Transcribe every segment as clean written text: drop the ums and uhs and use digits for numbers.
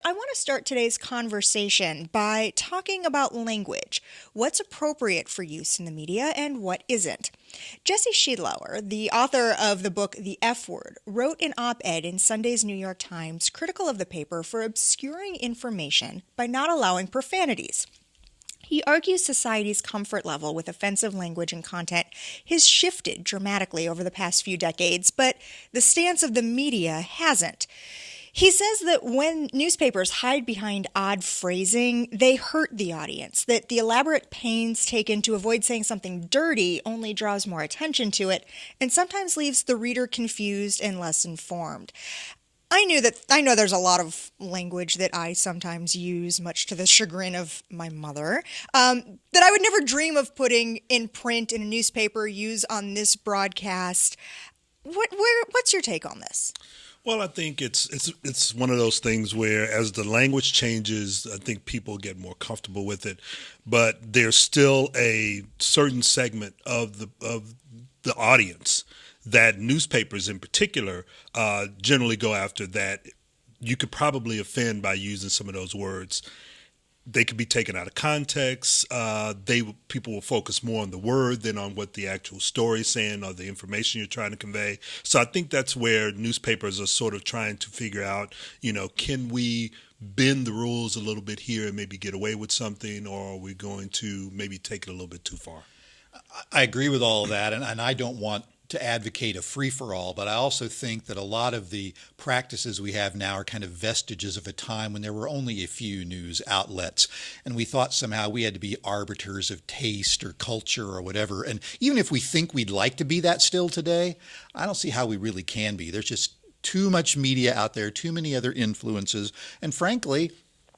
I want to start today's conversation by talking about language, what's appropriate for use in the media and what isn't. Jesse Schiedlauer, the author of the book The F Word, wrote an op-ed in Sunday's New York Times critical of the paper for obscuring information by not allowing profanities. He argues society's comfort level with offensive language and content has shifted dramatically over the past few decades, but the stance of the media hasn't. He says that when newspapers hide behind odd phrasing, they hurt the audience, that the elaborate pains taken to avoid saying something dirty only draws more attention to it, and sometimes leaves the reader confused and less informed. I know there's a lot of language that I sometimes use, much to the chagrin of my mother, that I would never dream of putting in print in a newspaper, use on this broadcast. What's your take on this? Well, I think it's one of those things where as the language changes, I think people get more comfortable with it, but there's still a certain segment of the audience that newspapers in particular generally go after, that you could probably offend by using some of those words. They could be taken out of context. People will focus more on the word than on what the actual story is saying or the information you're trying to convey. So I think that's where newspapers are sort of trying to figure out, can we bend the rules a little bit here and maybe get away with something, or are we going to maybe take it a little bit too far? I agree with all of that, and I don't want to advocate a free-for-all, but I also think that a lot of the practices we have now are kind of vestiges of a time when there were only a few news outlets, and we thought somehow we had to be arbiters of taste or culture or whatever. And even if we think we'd like to be that still today, I don't see how we really can be. There's just too much media out there, too many other influences, and frankly,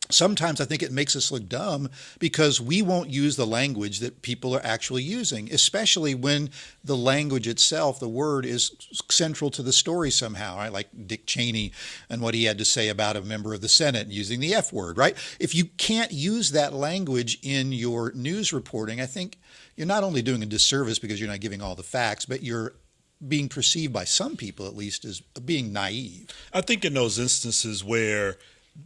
sometimes I think it makes us look dumb because we won't use the language that people are actually using, especially when the language itself, the word, is central to the story somehow, right? Like Dick Cheney and what he had to say about a member of the Senate using the F word, right? If you can't use that language in your news reporting, I think you're not only doing a disservice because you're not giving all the facts, but you're being perceived by some people at least as being naive. I think in those instances where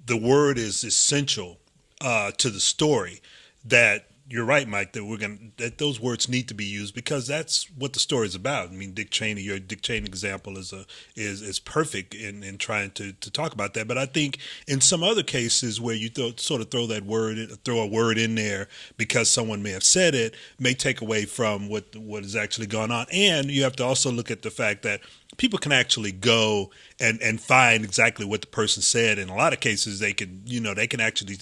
the word is essential to the story, that you're right, Mike, that those words need to be used because that's what the story is about. I mean, your Dick Cheney example is perfect in trying to talk about that. But I think in some other cases where you throw a word in there because someone may have said it, may take away from what is actually going on. And you have to also look at the fact that people can actually go and find exactly what the person said. In a lot of cases, they can actually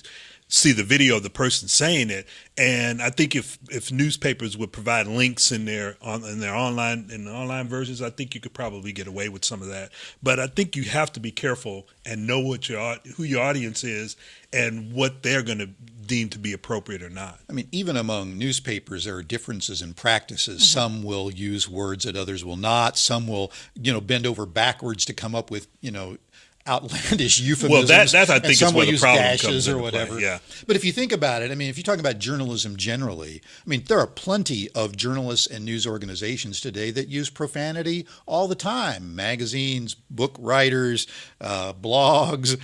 see the video of the person saying it. And I think if newspapers would provide links in their online versions, I think you could probably get away with some of that. But I think you have to be careful and know who your audience is and what they're going to deem to be appropriate or not. I mean, even among newspapers, there are differences in practices. Mm-hmm. Some will use words that others will not. Some will, bend over backwards to come up with, outlandish euphemisms. Well, that I think is where the problem dashes comes or into whatever. Play. Yeah. But if you think about it, I mean, if you're talking about journalism generally, I mean, there are plenty of journalists and news organizations today that use profanity all the time. Magazines, book writers, blogs,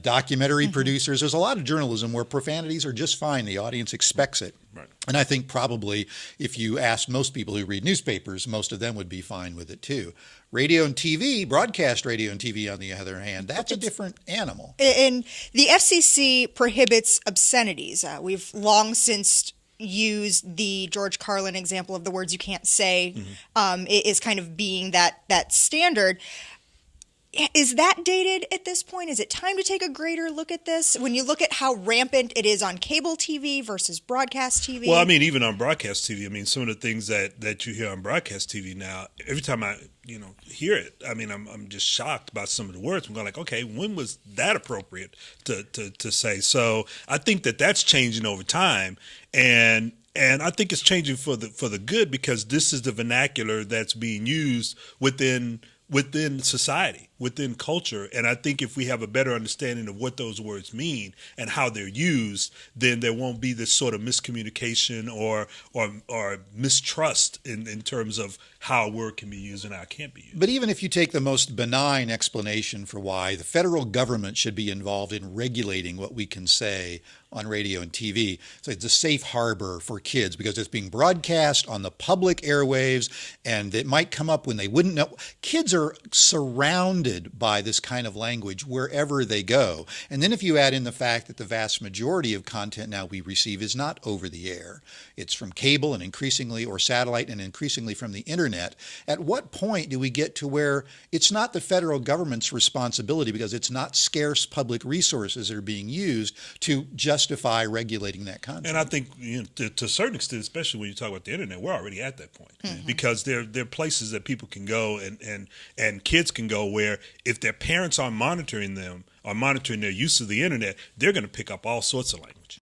documentary producers. There's a lot of journalism where profanities are just fine. The audience expects it. Right. And I think probably if you ask most people who read newspapers, most of them would be fine with it too. Radio and TV, broadcast radio and TV, on the other hand, that's a different animal. And the FCC prohibits obscenities. We've long since used the George Carlin example of the words you can't say, is kind of being that standard. Is that dated at this point? Is it time to take a greater look at this? When you look at how rampant it is on cable TV versus broadcast TV? Well, I mean, even on broadcast TV, I mean, some of the things that you hear on broadcast TV now, every time I hear it, I mean, I'm just shocked by some of the words. I'm going like, okay, when was that appropriate to say? So I think that's changing over time, and I think it's changing for the good because this is the vernacular that's being used within society, within culture. And I think if we have a better understanding of what those words mean and how they're used, then there won't be this sort of miscommunication or mistrust in terms of how a word can be used and how it can't be used. But even if you take the most benign explanation for why the federal government should be involved in regulating what we can say on radio and TV, so it's a safe harbor for kids because it's being broadcast on the public airwaves, and it might come up when they wouldn't know. Kids are surrounded by this kind of language wherever they go. And then if you add in the fact that the vast majority of content now we receive is not over the air, it's from cable and increasingly, or satellite and increasingly from the internet, at what point do we get to where it's not the federal government's responsibility, because it's not scarce public resources that are being used to justify regulating that content? And I think, to a certain extent, especially when you talk about the internet, we're already at that point, because there are places that people can go and kids can go where if their parents are monitoring them or monitoring their use of the internet, they're going to pick up all sorts of language.